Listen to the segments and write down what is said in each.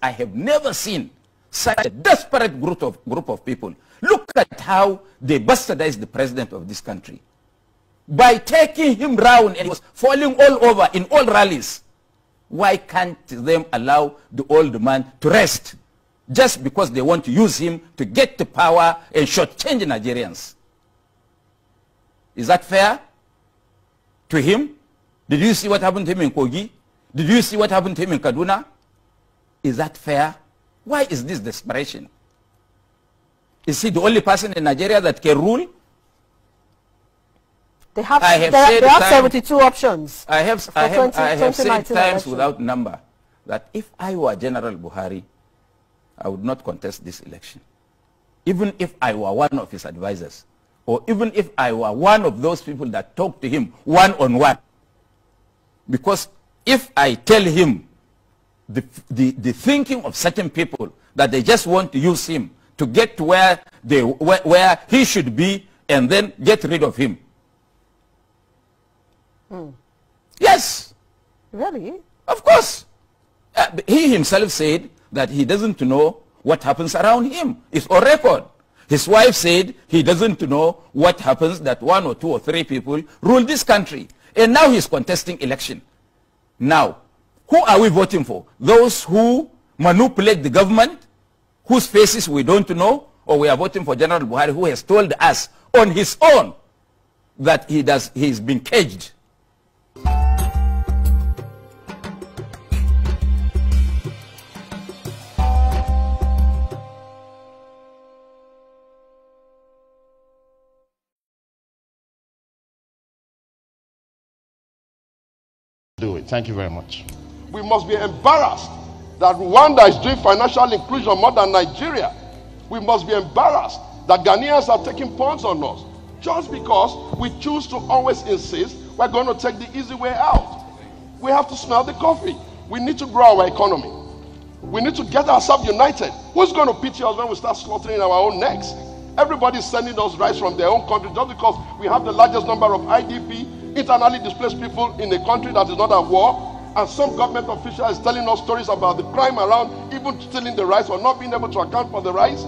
I have never seen such a desperate group of people. Look at how they bastardized the president of this country by taking him round, and he was falling all over in all rallies. Why can't they allow the old man to rest just because they want to use him to get to power and shortchange Nigerians? Is that fair to him? Did you see what happened to him in Kogi? Did you see what happened to him in Kaduna? Is that fair? Why is this desperation? Is he the only person in Nigeria that can rule? They have 72 options. I have said times without number that if I were General Buhari, I would not contest this election. Even if I were one of his advisors, or even if I were one of those people that talk to him one-on-one. Because if I tell him the thinking of certain people, that they just want to use him to get to where he should be and then get rid of him. Yes. Really? Of course. He himself said that he doesn't know what happens around him. It's on record. His wife said he doesn't know what happens, that 1 or 2 or 3 people rule this country. And now he's contesting election. Now, who are we voting for? Those who manipulate the government, whose faces we don't know, or we are voting for General Buhari, who has told us on his own that he's been caged. Do it. Thank you very much. We must be embarrassed that Rwanda is doing financial inclusion more than Nigeria. We must be embarrassed that Ghanaians are taking pawns on us just because we choose to always insist we're going to take the easy way out. We have to smell the coffee. We need to grow our economy. We need to get ourselves united. Who's going to pity us when we start slaughtering our own necks? Everybody's sending us rice from their own country just because we have the largest number of IDP, internally displaced people, in a country that is not at war. And some government official is telling us stories about the crime around even stealing the rice or not being able to account for the rice.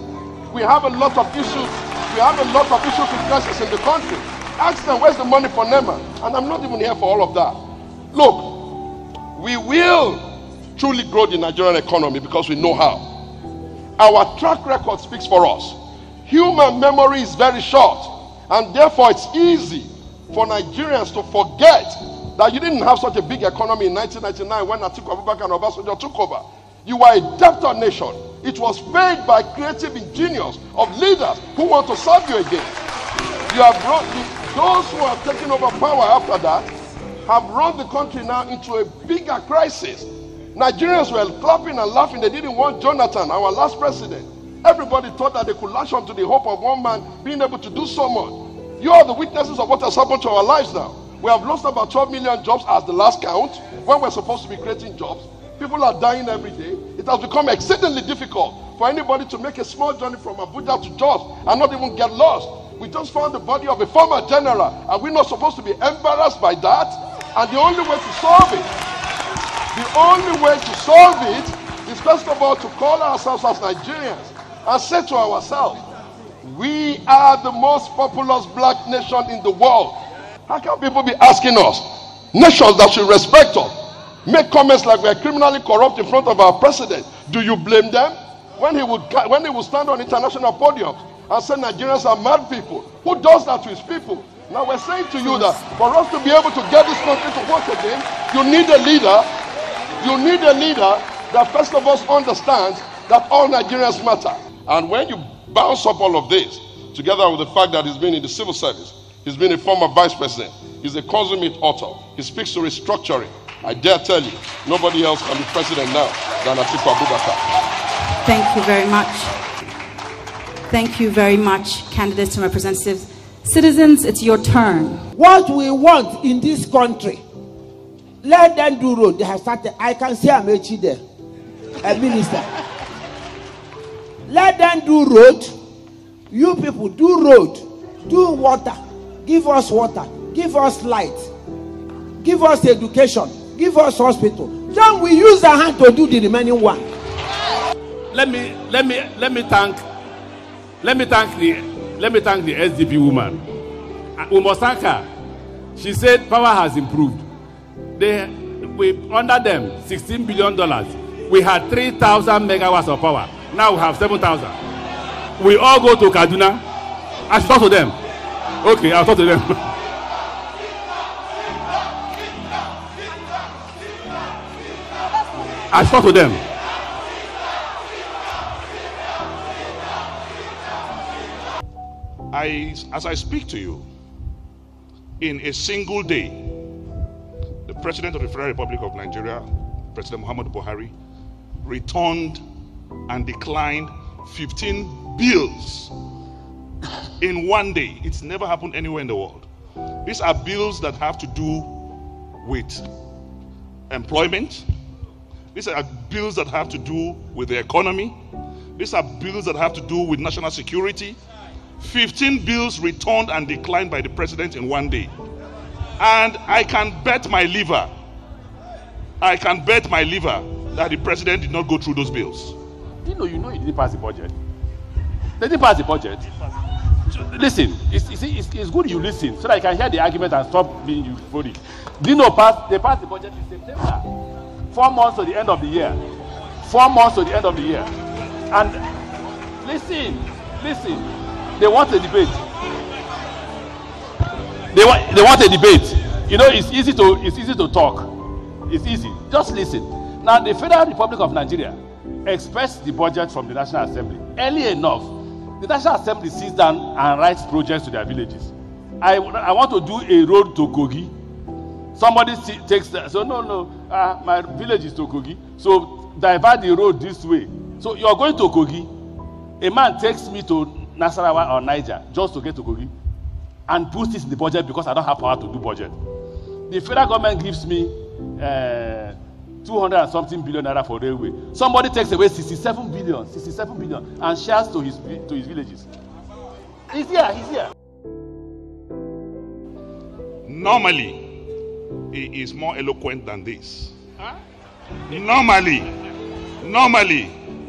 We have a lot of issues. We have a lot of issues with crisis in the country. Ask them, where's the money for NEMA? And I'm not even here for all of that. Look, we will truly grow the Nigerian economy because we know how. Our track record speaks for us. Human memory is very short, and therefore it's easy for Nigerians to forget that you didn't have such a big economy in 1999 when Atiku Abubakar and Obasanjo took over. You were a debtor nation. It was paid by creative ingenious of leaders who want to serve you again. You have brought those who have taken over power after that have run the country now into a bigger crisis. Nigerians were clapping and laughing. They didn't want Jonathan, our last president. Everybody thought that they could latch on to the hope of one man being able to do so much. You are the witnesses of what has happened to our lives now. We have lost about 12 million jobs as the last count when we're supposed to be creating jobs. People are dying every day. It has become exceedingly difficult for anybody to make a small journey from Abuja to Jos and not even get lost. We just found the body of a former general. Are we not supposed to be embarrassed by that? And the only way to solve it is first of all to call ourselves as Nigerians and say to ourselves, we are the most populous black nation in the world. How can people be asking us, nations that should respect us, make comments like we are criminally corrupt in front of our president? Do you blame them? When he would stand on international podiums and say Nigerians are mad people, who does that to his people? Now we're saying to you that for us to be able to get this country to work again, you need a leader. You need a leader that first of all understands that all Nigerians matter. And when you bounce up all of this, together with the fact that he's been in the civil service, he's been a former vice president, he's a consummate author, he speaks to restructuring. I dare tell you, nobody else can be president now than Atiku Abubakar. Thank you very much. Thank you very much, candidates and representatives. Citizens, it's your turn. What we want in this country, let them do road. They have started. I can see Amechi there, a minister. Let them do road. You people do road, do water. Give us water, give us light, give us education, give us hospital. Then we use our hand to do the remaining one. let me thank the SDP woman. We must thank her. She said power has improved. Under them, $16 billion. We had 3,000 megawatts of power. Now we have 7,000. We all go to Kaduna. I should talk to them. Okay, I'll talk to them. I should talk to them. As I speak to you, in a single day, the President of the Federal Republic of Nigeria, President Muhammadu Buhari, returned and declined 15 bills in one day. It's never happened anywhere in the world. These are bills that have to do with employment. These are bills that have to do with the economy. These are bills that have to do with national security. 15 bills returned and declined by the president in one day. And I can bet my liver that the president did not go through those bills. You know he didn't pass the budget. They didn't pass the budget. Listen, it's good you listen so that I can hear the argument and stop being euphoric. Do you know they passed the budget in September? 4 months to the end of the year. 4 months to the end of the year. And listen. They want a debate. They want a debate. You know, it's easy to talk. It's easy. Just listen. Now, the Federal Republic of Nigeria expects the budget from the National Assembly. Early enough, the National Assembly sits down and writes projects to their villages. I want to do a road to Kogi. Somebody takes that. So my village is to Kogi. So divert the road this way. So you're going to Kogi. A man takes me to Nasarawa or Niger just to get to Kogi and puts this in the budget because I don't have power to do budget. The federal government gives me 200 and something billion naira for railway. Somebody takes away 67 billion and shares to his villages. He's here. Normally, he is more eloquent than this. Huh? Normally,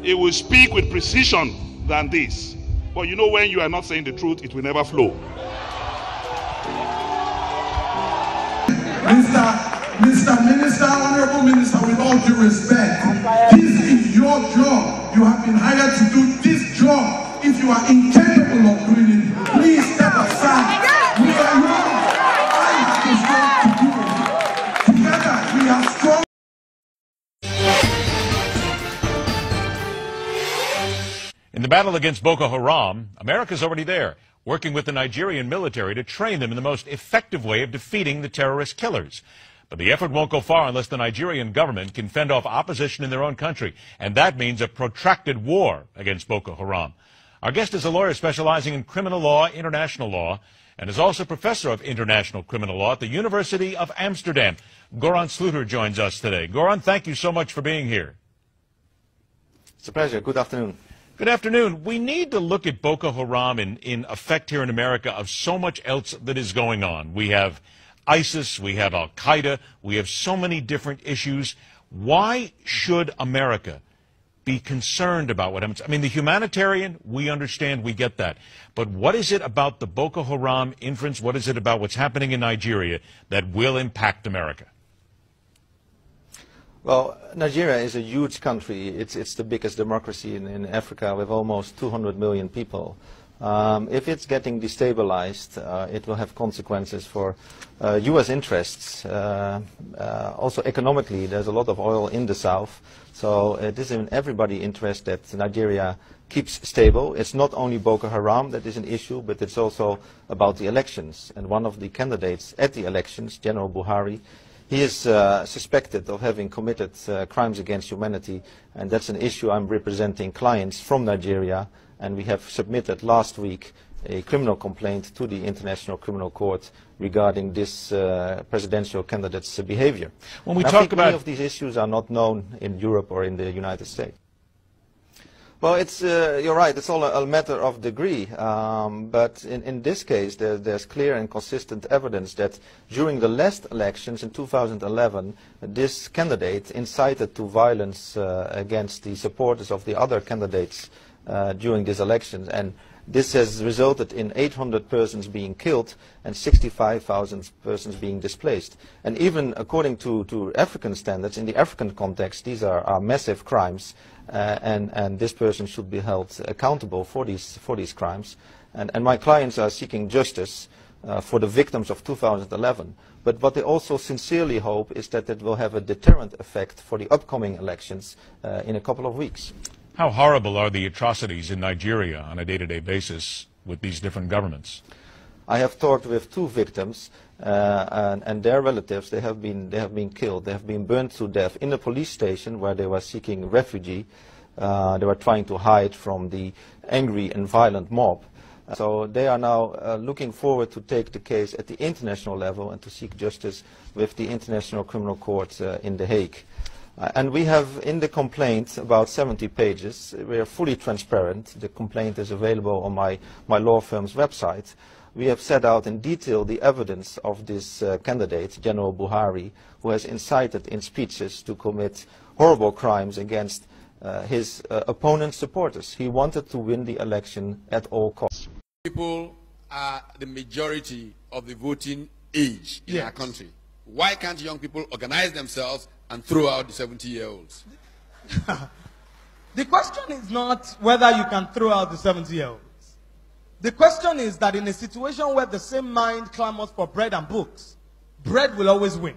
he will speak with precision than this. But you know, when you are not saying the truth, it will never flow. Mr. Minister, Honorable Minister, with all due respect, this is your job. You have been hired to do this job. If you are incapable of doing it, please step aside. We are young. I have the strength to do it. Together, we are strong. In the battle against Boko Haram, America's already there, working with the Nigerian military to train them in the most effective way of defeating the terrorist killers. But the effort won't go far unless the Nigerian government can fend off opposition in their own country, and that means a protracted war against Boko Haram. Our guest is a lawyer specializing in criminal law, international law, and is also professor of international criminal law at the University of Amsterdam. Goran Sluter joins us today. Goran, thank you so much for being here. It's a pleasure. Good afternoon. Good afternoon. We need to look at Boko Haram in effect here in America of so much else that is going on. We have ISIS, we have Al-Qaeda, we have so many different issues. Why should America be concerned about what happens? I mean, the humanitarian, we understand, we get that. But what is it about the Boko Haram inference? What is it about what's happening in Nigeria that will impact America? Well, Nigeria is a huge country. It's the biggest democracy in Africa with almost 200 million people. If it's getting destabilized, it will have consequences for U.S. interests. Also economically, there's a lot of oil in the south. So it is in everybody's interest that Nigeria keeps stable. It's not only Boko Haram that is an issue, but it's also about the elections. And one of the candidates at the elections, General Buhari, he is suspected of having committed crimes against humanity, and that's an issue. I'm representing clients from Nigeria, and we have submitted last week a criminal complaint to the International Criminal Court regarding this presidential candidate's behavior. When we talk about many of these issues are not known in Europe or in the United States. Well, it's, you're right, it's all a matter of degree. But in this case, there's clear and consistent evidence that during the last elections in 2011, this candidate incited to violence against the supporters of the other candidates during these elections. And this has resulted in 800 persons being killed and 65,000 persons being displaced. And even according to African standards, in the African context, these are massive crimes. And this person should be held accountable for these crimes. And my clients are seeking justice for the victims of 2011. But what they also sincerely hope is that it will have a deterrent effect for the upcoming elections in a couple of weeks. How horrible are the atrocities in Nigeria on a day-to-day basis with these different governments? I have talked with 2 victims and their relatives. They have been killed. They have been burned to death in a police station where they were seeking refuge. They were trying to hide from the angry and violent mob. So they are now looking forward to take the case at the international level and to seek justice with the International Criminal Court in The Hague. And we have in the complaint about 70 pages. We are fully transparent. The complaint is available on my law firm's website. We have set out in detail the evidence of this candidate, General Buhari, who has incited in speeches to commit horrible crimes against his opponent's supporters. He wanted to win the election at all costs. People are the majority of the voting age in our country. Why can't young people organize themselves and throw out the 70-year-olds? The question is not whether you can throw out the 70-year-olds. The question is that in a situation where the same mind clamors for bread and books, bread will always win.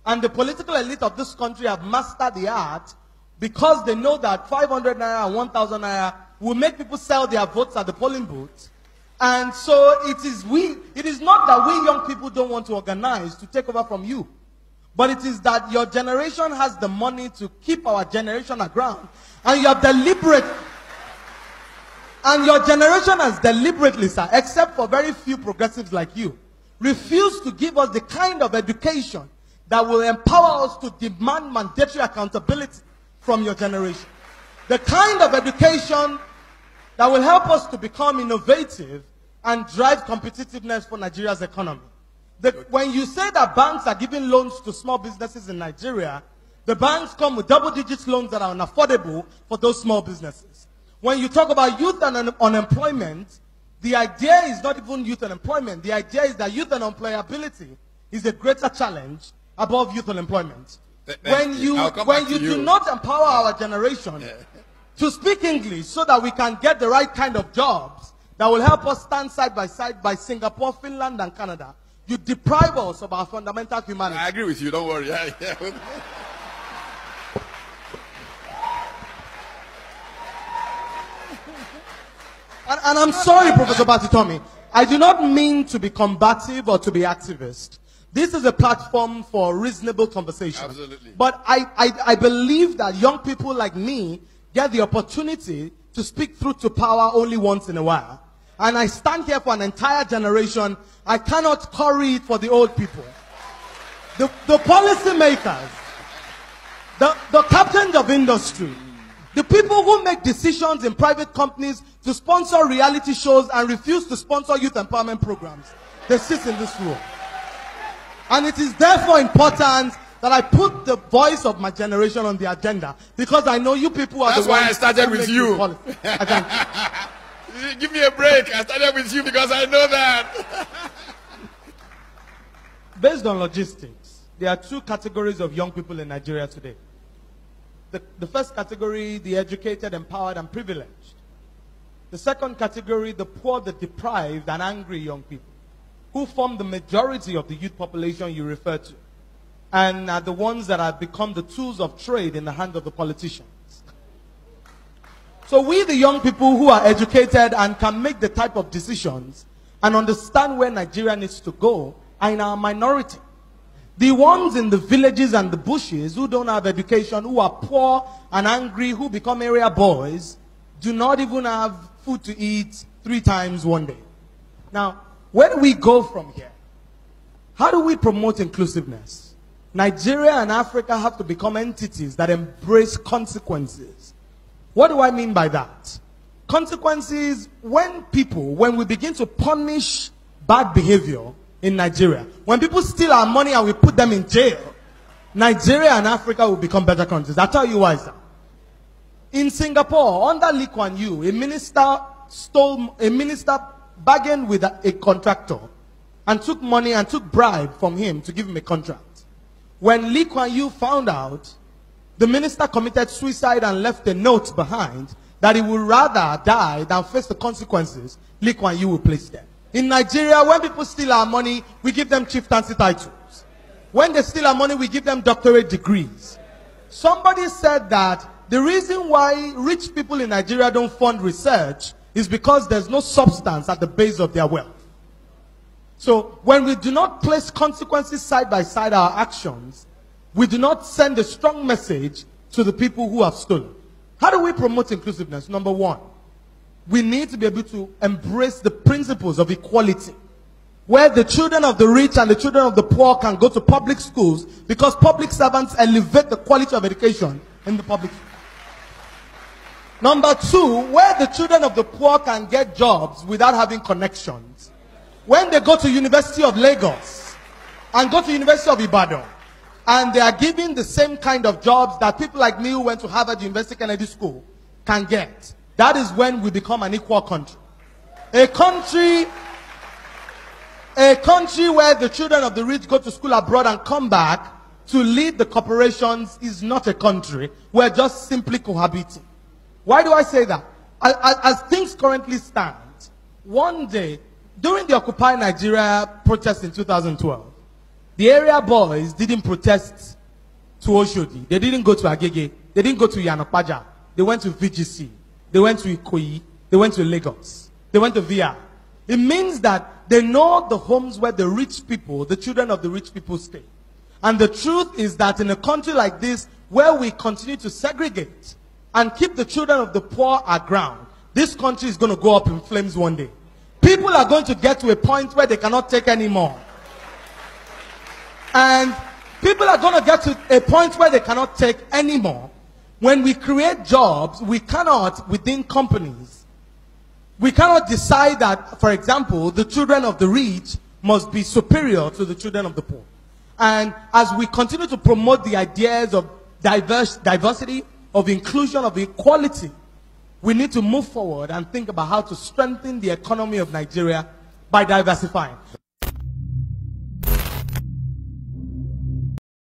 And the political elite of this country have mastered the art because they know that 500 naira and 1,000 naira will make people sell their votes at the polling booth. And so it is not that we young people don't want to organize to take over from you. But it is that your generation has the money to keep our generation aground. And you have and your generation has deliberately, sir, except for very few progressives like you, refused to give us the kind of education that will empower us to demand mandatory accountability from your generation. The kind of education that will help us to become innovative and drive competitiveness for Nigeria's economy. When you say that banks are giving loans to small businesses in Nigeria, the banks come with double-digit loans that are unaffordable for those small businesses. When you talk about youth and unemployment, the idea is not even youth unemployment. The idea is that youth unemployability is a greater challenge above youth unemployment. When you do not empower our generation to speak English so that we can get the right kind of jobs that will help us stand side by Singapore, Finland, and Canada, you deprive us of our fundamental humanity. I agree with you, don't worry. And I'm sorry, Professor Batitomi, I do not mean to be combative or to be activist. This is a platform for reasonable conversation. Absolutely. But I believe that young people like me get the opportunity to speak truth to power only once in a while. And I stand here for an entire generation. I cannot curry it for the old people. The policy makers, the captains of industry, the people who make decisions in private companies to sponsor reality shows and refuse to sponsor youth empowerment programs, they sit in this room. And it is therefore important that I put the voice of my generation on the agenda, because I know you people are That's the ones. why I started with you. Give me a break. I started with you because I know that. Based on logistics, there are 2 categories of young people in Nigeria today. The first category, the educated, empowered, and privileged. The second category, the poor, the deprived, and angry young people, who form the majority of the youth population you refer to, and are the ones that have become the tools of trade in the hand of the politicians. So we, the young people who are educated and can make the type of decisions and understand where Nigeria needs to go, are in our minority. The ones in the villages and the bushes who don't have education, who are poor and angry, who become area boys, do not even have food to eat 3 times one day. Now, where do we go from here? How do we promote inclusiveness? Nigeria and Africa have to become entities that embrace consequences. What do I mean by that? Consequences, when we begin to punish bad behavior in Nigeria, when people steal our money and we put them in jail, Nigeria and Africa will become better countries. I'll tell you why, sir. In Singapore, under Lee Kuan Yew, a minister bargained with a contractor and took money and took bribe from him to give him a contract. When Lee Kuan Yew found out, the minister committed suicide and left a note behind that he would rather die than face the consequences Lee Kuan Yew will place them. In Nigeria, when people steal our money, we give them chieftaincy titles. When they steal our money, we give them doctorate degrees. Somebody said that the reason why rich people in Nigeria don't fund research is because there's no substance at the base of their wealth. So when we do not place consequences side by side our actions, we do not send a strong message to the people who have stolen. How do we promote inclusiveness? Number one, we need to be able to embrace the principles of equality, where the children of the rich and the children of the poor can go to public schools because public servants elevate the quality of education in the public schools. Number two, where the children of the poor can get jobs without having connections. When they go to University of Lagos and go to University of Ibadan, and they are given the same kind of jobs that people like me who went to Harvard University Kennedy School can get, that is when we become an equal country. A country where the children of the rich go to school abroad and come back to lead the corporations is not a country. We're just simply cohabiting. Why do I say that? As things currently stand, one day, during the Occupy Nigeria protest in 2012, the area boys didn't protest to Oshodi. They didn't go to Agege. They didn't go to Yanopaja. They went to VGC. They went to Ikoyi. They went to Lagos. They went to VR. It means that they know the homes where the rich people, the children of the rich people stay. And the truth is that in a country like this, where we continue to segregate and keep the children of the poor aground, this country is going to go up in flames one day. People are going to get to a point where they cannot take anymore. And people are going to get to a point where they cannot take anymore. When we create jobs, we cannot, within companies, we cannot decide that, for example, the children of the rich must be superior to the children of the poor. And as we continue to promote the ideas of diversity, of inclusion, of equality, we need to move forward and think about how to strengthen the economy of Nigeria by diversifying.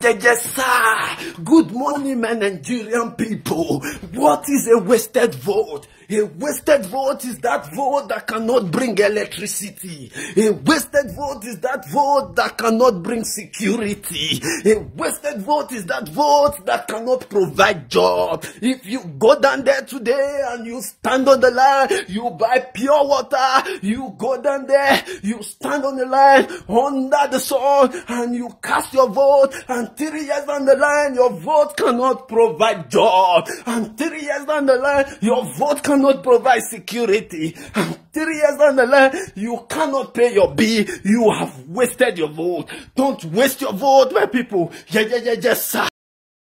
Yes, sir. Good morning, my Nigerian people. What is a wasted vote? A wasted vote is that vote that cannot bring electricity. A wasted vote is that vote that cannot bring security. A wasted vote is that vote that cannot provide job. If you go down there today and you stand on the line, you buy pure water, you go down there, you stand on the line under the sun and you cast your vote, and 3 years down the line, your vote cannot provide job. And 3 years down the line, your vote cannot provide security. And 3 years down the line, you cannot pay your bill. You have wasted your vote. Don't waste your vote, my people. Yes, sir.